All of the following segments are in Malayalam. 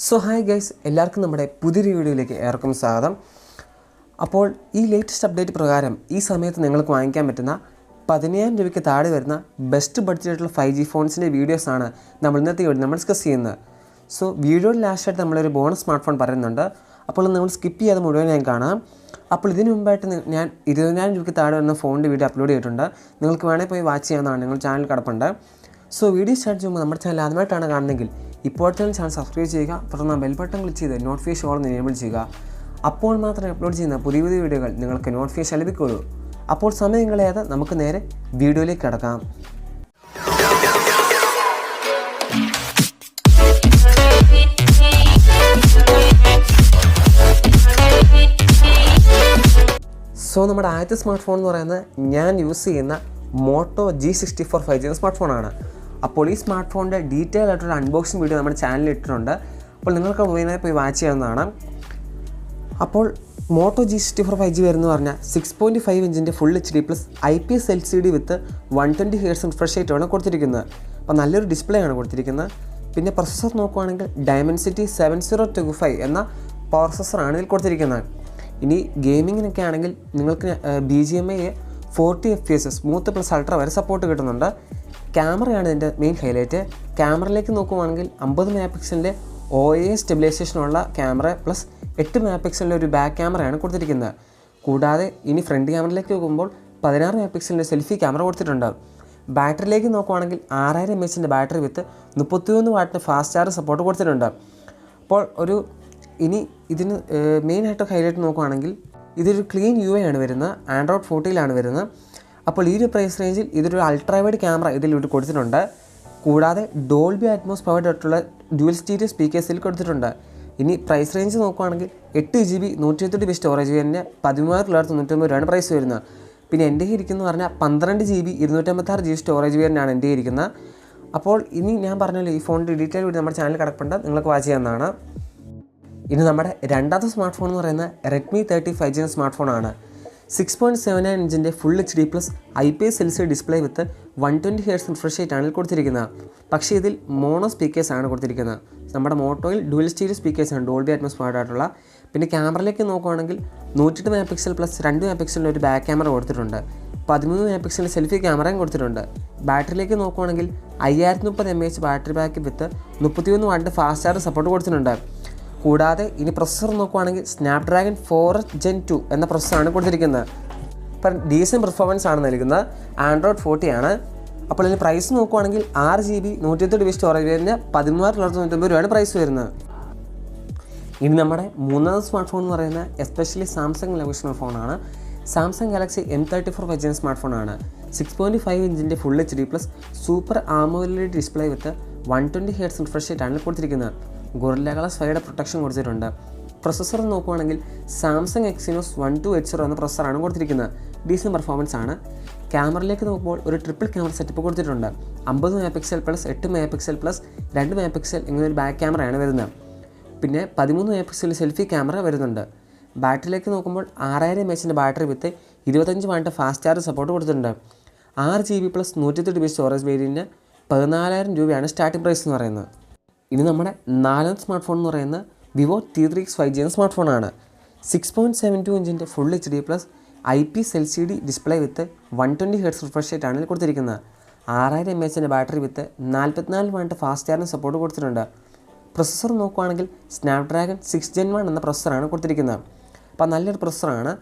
സോ ഹായ് ഗൈസ്, എല്ലാവർക്കും നമ്മുടെ പുതിയൊരു വീഡിയോയിലേക്ക് ഏവർക്കും സ്വാഗതം. അപ്പോൾ ഈ ലേറ്റസ്റ്റ് അപ്ഡേറ്റ് പ്രകാരം ഈ സമയത്ത് നിങ്ങൾക്ക് വാങ്ങിക്കാൻ പറ്റുന്ന 15,000 രൂപയ്ക്ക് താഴെ വരുന്ന ബെസ്റ്റ് ബഡ്ജറ്റായിട്ടുള്ള 5G ഫോൺസിൻ്റെ വീഡിയോസാണ് നമ്മൾ ഇന്നത്തെ വീഡിയോ നമ്മൾ ഡിസ്കസ് ചെയ്യുന്നത്. സോ വീഡിയോയുടെ ലാസ്റ്റായിട്ട് നമ്മളൊരു ബോണസ് സ്മാർട്ട് ഫോൺ പറയുന്നുണ്ട്. അപ്പോൾ നിങ്ങൾ സ്കിപ്പ് ചെയ്യാതെ മുഴുവൻ ഞാൻ കാണാം. അപ്പോൾ ഇതിന് മുമ്പായിട്ട് ഞാൻ 20,000 രൂപയ്ക്ക് താഴെ വരുന്ന ഫോണിൻ്റെ വീഡിയോ അപ്ലോഡ് ചെയ്തിട്ടുണ്ട്. നിങ്ങൾക്ക് വേണമെങ്കിൽ പോയി വാച്ച് ചെയ്യാവുന്നതാണ്. നിങ്ങൾ ചാനൽ കിടപ്പുണ്ട്. സോ വീഡിയോ സ്റ്റാർട്ട് ചെയ്യുമ്പോൾ നമ്മുടെ ചാനൽ ആദ്യമായിട്ടാണ് കാണുന്നതെങ്കിൽ ഇപ്പോൾ തന്നെ ചാനൽ സബ്സ്ക്രൈബ് ചെയ്യുക. തുടർന്ന് ബെൽ ബട്ടൺ ക്ലിക്ക് ചെയ്ത് നോട്ടിഫിക്കേഷൻ ഓൾ എനേബിൾ ചെയ്യുക. അപ്പോൾ മാത്രമേ അപ്ലോഡ് ചെയ്യുന്ന പുതിയ പുതിയ വീഡിയോകൾ നിങ്ങൾക്ക് നോട്ടിഫിക്കേഷൻ ലഭിക്കുകയുള്ളൂ. അപ്പോൾ സമയം കളയാതെ നമുക്ക് നേരെ വീഡിയോയിലേക്ക് കടക്കാം. സോ നമ്മുടെ ആദ്യത്തെ സ്മാർട്ട് ഫോൺ എന്ന് പറയുന്നത് ഞാൻ യൂസ് ചെയ്യുന്ന മോട്ടോ G64 5G എന്ന സ്മാർട്ട് ഫോണാണ്. അപ്പോൾ ഈ സ്മാർട്ട് ഫോണിൻ്റെ ഡീറ്റെയിൽ ആയിട്ടുള്ള അൺബോക്സിംഗ് വീഡിയോ നമ്മുടെ ചാനലിൽ ഇട്ടിട്ടുണ്ട്. അപ്പോൾ നിങ്ങൾക്ക് മുഴുവനായി പോയി വാച്ച് ചെയ്യാവുന്നതാണ്. അപ്പോൾ മോട്ടോ G64 5G വരുന്നത് പറഞ്ഞാൽ 6.5 ഇഞ്ചിൻ്റെ full HD plus IPS LCD വിത്ത് 120 Hz റിഫ്രഷ് റേറ്റാണ് കൊടുത്തിരിക്കുന്നത്. അപ്പോൾ നല്ലൊരു ഡിസ്പ്ലേ ആണ് കൊടുത്തിരിക്കുന്നത്. പിന്നെ പ്രൊസസ്സർ നോക്കുവാണെങ്കിൽ Dimensity 7025 എന്ന പ്രോസസ്സറാണ് ഇതിൽ കൊടുത്തിരിക്കുന്നത്. ഇനി ഗെയിമിങ്ങിനൊക്കെ ആണെങ്കിൽ നിങ്ങൾക്ക് BGMI 40 FPS smooth plus ultra വരെ സപ്പോർട്ട് കിട്ടുന്നുണ്ട്. ക്യാമറയാണ് ഇതിൻ്റെ മെയിൻ ഹൈലൈറ്റ്. ക്യാമറയിലേക്ക് നോക്കുവാണെങ്കിൽ 50 മെഗാ പിക്സലിൻ്റെ OIS സ്റ്റെബിലൈസേഷനുള്ള ക്യാമറ പ്ലസ് 8 മെഗാ പിക്സലിൻ്റെ ഒരു ബാക്ക് ക്യാമറയാണ് കൊടുത്തിരിക്കുന്നത്. കൂടാതെ ഇനി ഫ്രണ്ട് ക്യാമറയിലേക്ക് നോക്കുമ്പോൾ 16 മെഗാ പിക്സലിൻ്റെ സെൽഫി ക്യാമറ കൊടുത്തിട്ടുണ്ട്. ബാറ്ററിയിലേക്ക് നോക്കുവാണെങ്കിൽ 6000 mAh ബാറ്ററി വിത്ത് 31 വാട്ടിന് ഫാസ്റ്റ് ചാർജ് സപ്പോർട്ട് കൊടുത്തിട്ടുണ്ട്. അപ്പോൾ ഇനി ഇതിന് മെയിനായിട്ട് ഹൈലൈറ്റ് നോക്കുവാണെങ്കിൽ ഇതൊരു ക്ലീൻ UI ആണ് വരുന്നത്. Android 14 വരുന്നത്. അപ്പോൾ ഈ ഒരു പ്രൈസ് റേഞ്ചിൽ ഇതൊരു അൾട്രാ വൈഡ് ക്യാമറ ഇതിൽ കൊടുത്തിട്ടുണ്ട്. കൂടാതെ ഡോൾബി അറ്റ്മോസ് പവർഡ് ആയിട്ടുള്ള ഡ്യുവൽ സ്റ്റീരിയോ സ്പീക്കേഴ്സിൽ കൊടുത്തിട്ടുണ്ട്. ഇനി പ്രൈസ് റേഞ്ച് നോക്കുവാണെങ്കിൽ 8GB 128GB സ്റ്റോറേജ് വേരിയൻറ്റ് 13,990 രൂപയാണ് പ്രൈസ് വരുന്നത്. പിന്നെ എൻ്റെ ഇരിക്കുന്നത് പറഞ്ഞാൽ 12GB 256GB സ്റ്റോറേജ് വേരിയൻ്റാണ് എൻ്റെ ഇരിക്കുന്നത്. അപ്പോൾ ഇനി ഞാൻ പറഞ്ഞല്ലോ ഈ ഫോണിൻ്റെ ഡീറ്റെയിൽ വീഡിയോ നമ്മുടെ ചാനൽ കിടപ്പുണ്ട്, നിങ്ങൾക്ക് വാച്ച് ചെയ്യാവുന്നതാണ്. ഇനി നമ്മുടെ രണ്ടാമത്തെ സ്മാർട്ട് ഫോൺ എന്ന് പറയുന്നത് Redmi 30 5G എന്ന സ്മാർട്ട് ഫോണാണ്. 6.79 ഇഞ്ചിൻ്റെ full HD plus IPS LCD display with 120 Hz refresh റേറ്റാണ് കൊടുത്തിരിക്കുന്നത്. പക്ഷേ ഇതിൽ മോണോ സ്പീക്കേഴ്സാണ് കൊടുത്തിരിക്കുന്നത്. നമ്മുടെ മോട്ടോയിൽ ഡുവൽ സ്റ്റീരിയോ സ്പീക്കേഴ്സാണ് ഡോൾബി അറ്റ്മോസ് പവർഡ് ആയിട്ടുള്ള. പിന്നെ ക്യാമറയിലേക്ക് നോക്കുവാണെങ്കിൽ 108 മെഗാ പിക്സൽ പ്ലസ് 2 മെഗാ പിക്സലിൻ്റെ ഒരു ബാക്ക് ക്യാമറ കൊടുത്തിട്ടുണ്ട്. 13 മെഗാ പിക്സലിൻ്റെ സെൽഫി ക്യാമറയും കൊടുത്തിട്ടുണ്ട്. ബാറ്ററിയിലേക്ക് നോക്കുവാണെങ്കിൽ 5030 mAh battery back with 31 what fast charge support കൊടുത്തിട്ടുണ്ട്. കൂടാതെ ഇനി പ്രൊസസ്സർ നോക്കുവാണെങ്കിൽ Snapdragon 4 Gen 2 എന്ന പ്രൊസസ്സറാണ് കൊടുത്തിരിക്കുന്നത്. ഇപ്പം ഡീസൻറ്റ് പെർഫോമൻസ് ആണ് നൽകുന്നത്. Android 14 ആണ്. അപ്പോൾ ഇതിന് പ്രൈസ് നോക്കുവാണെങ്കിൽ 6GB 128GB സ്റ്റോറേജ് വരുന്ന 13,990 രൂപയാണ് പ്രൈസ് വരുന്നത്. ഇനി നമ്മുടെ മൂന്നാമത്തെ സ്മാർട്ട് ഫോൺ എന്ന് പറയുന്നത് എസ്പെഷ്യലി സാംസങ് ലൊക്കേഷണൽ ഫോണാണ്. സാംസങ് ഗാലക്സി M34 5G എന്ന സ്മാർട്ട് ഫോണാണ്. 6.5 ഇഞ്ചിൻ്റെ full HD plus super AMOLED display with 120 Hz refresh റേറ്റാണ് കൊടുത്തിരിക്കുന്നത്. ഗൊറില്ല ഗ്ലാസ് 5 പ്രൊട്ടക്ഷൻ കൊടുത്തിട്ടുണ്ട്. പ്രൊസസ്സർ നോക്കുവാണെങ്കിൽ സാംസങ് Exynos 1280 എന്ന പ്രൊസസ്സറാണ് കൊടുത്തിരിക്കുന്നത്. ഡീസൻറ്റ് പെർഫോമൻസ് ആണ്. ക്യാമറയിലേക്ക് നോക്കുമ്പോൾ ഒരു ട്രിപ്പിൾ ക്യാമറ സെറ്റപ്പ് കൊടുത്തിട്ടുണ്ട്. 50 mega pixel plus 8 mega pixel plus 2 mega pixel ഇങ്ങനെ ഒരു ബാക്ക് ക്യാമറയാണ് വരുന്നത്. പിന്നെ 13 മെഗാ പിക്സൽ സെൽഫി ക്യാമറ വരുന്നുണ്ട്. ബാറ്ററിയിലേക്ക് നോക്കുമ്പോൾ 6000 mAh battery with 25 what fast charge support കൊടുത്തിട്ടുണ്ട്. 6GB plus 128GB storage variant 14,000 രൂപയാണ് സ്റ്റാർട്ടിംഗ് പ്രൈസ് എന്ന് പറയുന്നത്. ഇനി നമ്മുടെ നാലാമത്തെ സ്മാർട്ട് ഫോൺ എന്ന് പറയുന്നത് Vivo T3X 5G എന്ന സ്മാർട്ട് ഫോണാണ്. 6.72 ഇഞ്ചിൻ്റെ full HD plus IPS LCD display with 120 Hz refresh റേറ്റാണ് കൊടുത്തിരിക്കുന്നത്. 6000 mAh battery with 44 what fast charging support കൊടുത്തിട്ടുണ്ട്. പ്രൊസസ്സർ നോക്കുവാണെങ്കിൽ Snapdragon 6 Gen 1 എന്ന പ്രൊസസ്സറാണ് കൊടുത്തിരിക്കുന്നത്. അപ്പോൾ നല്ലൊരു പ്രൊസസ്സറാണ്.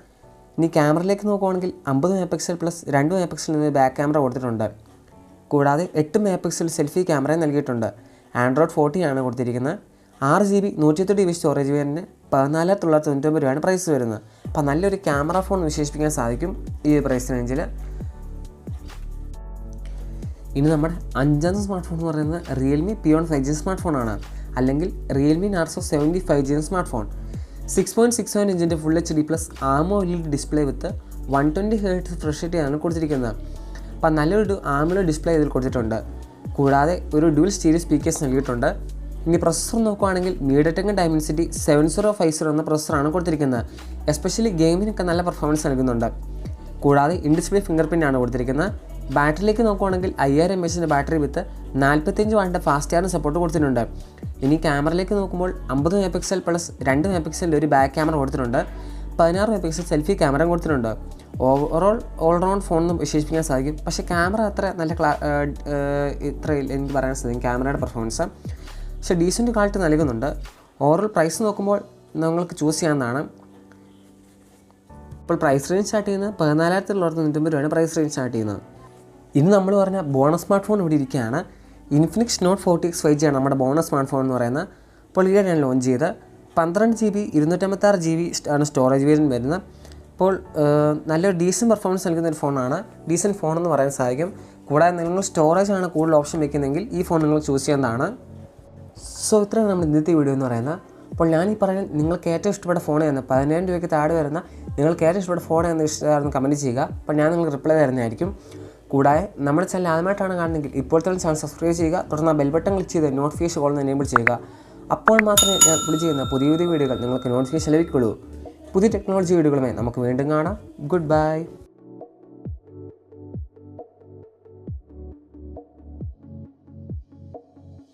ഇനി ക്യാമറയിലേക്ക് നോക്കുവാണെങ്കിൽ 50 mega pixel plus 2 mega pixel back camera കൊടുത്തിട്ടുണ്ട്. കൂടാതെ 8 മെഗാ പിക്സൽ സെൽഫി ക്യാമറയും നൽകിയിട്ടുണ്ട്. Android 14 ആണ് കൊടുത്തിരിക്കുന്നത്. 6GB 128GB സ്റ്റോറേജ് വേരിയൻറ്റ് 14,990 രൂപയാണ് പ്രൈസ് വരുന്നത്. അപ്പോൾ നല്ലൊരു ക്യാമറ ഫോൺ വിശേഷിപ്പിക്കാൻ സാധിക്കും ഈ പ്രൈസ് റേഞ്ചിൽ. ഇനി നമ്മുടെ അഞ്ചാമത്തെ സ്മാർട്ട് ഫോൺ എന്ന് പറയുന്നത് Realme P1 5G സ്മാർട്ട് ഫോണാണ്. അല്ലെങ്കിൽ Realme Narzo 70 5G smart phone. 6.67 ഇഞ്ചിൻ്റെ full HD plus AMOLED display with 120 Hz refresh റേറ്റാണ് കൊടുത്തിരിക്കുന്നത്. അപ്പോൾ നല്ലൊരു AMOLED ഡിസ്പ്ലേ ഇതിൽ കൊടുത്തിട്ടുണ്ട്. കൂടാതെ ഒരു ഡ്യുവൽ സ്റ്റീരിയോ സ്പീക്കേഴ്സ് നൽകിയിട്ടുണ്ട്. ഇനി പ്രൊസസ്സർ നോക്കുവാണെങ്കിൽ MediaTek Dimensity 7050 എന്ന പ്രൊസസ്സറാണ് കൊടുത്തിരിക്കുന്നത്. എസ്പെഷ്യലി ഗെയിമിനൊക്കെ നല്ല പെർഫോമൻസ് നൽകുന്നുണ്ട്. കൂടാതെ ഇൻ ഡിസ്പ്ലേ ഫിംഗർ പ്രിൻ്റ് ആണ് കൊടുത്തിരിക്കുന്നത്. ബാറ്ററിയിലേക്ക് നോക്കുവാണെങ്കിൽ 5000 mAh ബാറ്ററി വിത്ത് 45 വാട്ടിൻ്റെ ഫാസ്റ്റ് ചാർജിങ് സപ്പോർട്ട് കൊടുത്തിട്ടുണ്ട്. ഇനി ക്യാമറയിലേക്ക് നോക്കുമ്പോൾ 50 MP പ്ലസ് 2 MP ഒരു ബാക്ക് ക്യാമറ കൊടുത്തിട്ടുണ്ട്. 16 MP സെൽഫി ക്യാമറയും കൊടുത്തിട്ടുണ്ട്. ഓൾറൗണ്ട് ഫോൺ എന്ന് വിശേഷിപ്പിക്കാൻ സാധിക്കും. പക്ഷേ ക്യാമറ അത്ര നല്ല ഇത്ര എനിക്ക് പറയാൻ സാധിക്കും ക്യാമറയുടെ പെർഫോമൻസ്. പക്ഷേ ഡീസൻറ്റ് ക്വാളിറ്റി നൽകുന്നുണ്ട്. ഓവറോൾ പ്രൈസ് നോക്കുമ്പോൾ നിങ്ങൾക്ക് ചൂസ് ചെയ്യാവുന്നതാണ്. ഇപ്പോൾ പ്രൈസ് റേഞ്ച് സ്റ്റാർട്ട് ചെയ്യുന്നത് 14,990 രൂപയാണ് പ്രൈസ് റേഞ്ച് സ്റ്റാർട്ട് ചെയ്യുന്നത്. ഇന്ന് നമ്മൾ പറഞ്ഞ ബോണസ് സ്മാർട്ട് ഫോൺ ഇവിടെ ഇരിക്കുകയാണ്. ഇൻഫിനിക്സ് നോട്ട് 40X 5G ആണ് നമ്മുടെ ബോണസ് സ്മാർട്ട് ഫോൺ എന്ന് പറയുന്നത്. അപ്പോൾ ഈയിടെ ഞാൻ ലോഞ്ച് ചെയ്ത് 12GB 256GB ആണ് സ്റ്റോറേജ് വേരിയൻറ്റ് വരുന്നത്. അപ്പോൾ നല്ലൊരു ഡീസൻറ്റ് പെർഫോമൻസ് നൽകുന്ന ഒരു ഫോണാണ്. ഡീസൻറ്റ് ഫോൺ എന്ന് പറയാൻ സാധിക്കും. കൂടാതെ നിങ്ങൾ സ്റ്റോറേജ് ആണ് കൂടുതൽ ഓപ്ഷൻ വെക്കുന്നതെങ്കിൽ ഈ ഫോൺ നിങ്ങൾ ചൂസ് ചെയ്യുന്നതാണ്. സോ ഇത്രയാണ് നമ്മുടെ ഇന്നത്തെ വീഡിയോ എന്ന് പറയുന്നത്. അപ്പോൾ ഞാൻ ഈ പറയുന്നത് നിങ്ങൾക്ക് ഏറ്റവും ഇഷ്ടപ്പെട്ട ഫോൺ എന്ന് 15,000 രൂപയ്ക്ക് താഴെ വരുന്ന നിങ്ങൾക്ക് ഏറ്റവും ഇഷ്ടപ്പെട്ട ഫോൺ എന്ന് ഇഷ്ടമായിരുന്നു കമൻറ്റ് ചെയ്യുക. അപ്പോൾ ഞാൻ നിങ്ങൾക്ക് റിപ്ലൈ തരുന്നതായിരിക്കും. കൂടാതെ നമ്മുടെ ചാനൽ ആദ്യമായിട്ടാണ് കാണുന്നതെങ്കിൽ ഇപ്പോൾ തന്നെ ചാനൽ സബ്സ്ക്രൈബ് ചെയ്യുക. തുടർന്ന് ആ ബെൽ ബട്ടൺ ക്ലിക്ക് ചെയ്ത് നോട്ടിഫിക്കേഷൻ കോൾ എനേബിൾ ചെയ്യുക. അപ്പോൾ മാത്രമേ ഞാൻ അപ്ലോഡ് ചെയ്യുന്ന പുതിയ വീഡിയോകൾ നിങ്ങൾക്ക് നോട്ടിഫിക്കേഷൻ ലഭിക്കുകയുള്ളൂ. പുതിയ ടെക്നോളജി വീഡിയോകളുമായി നമുക്ക് വീണ്ടും കാണാം. Good bye.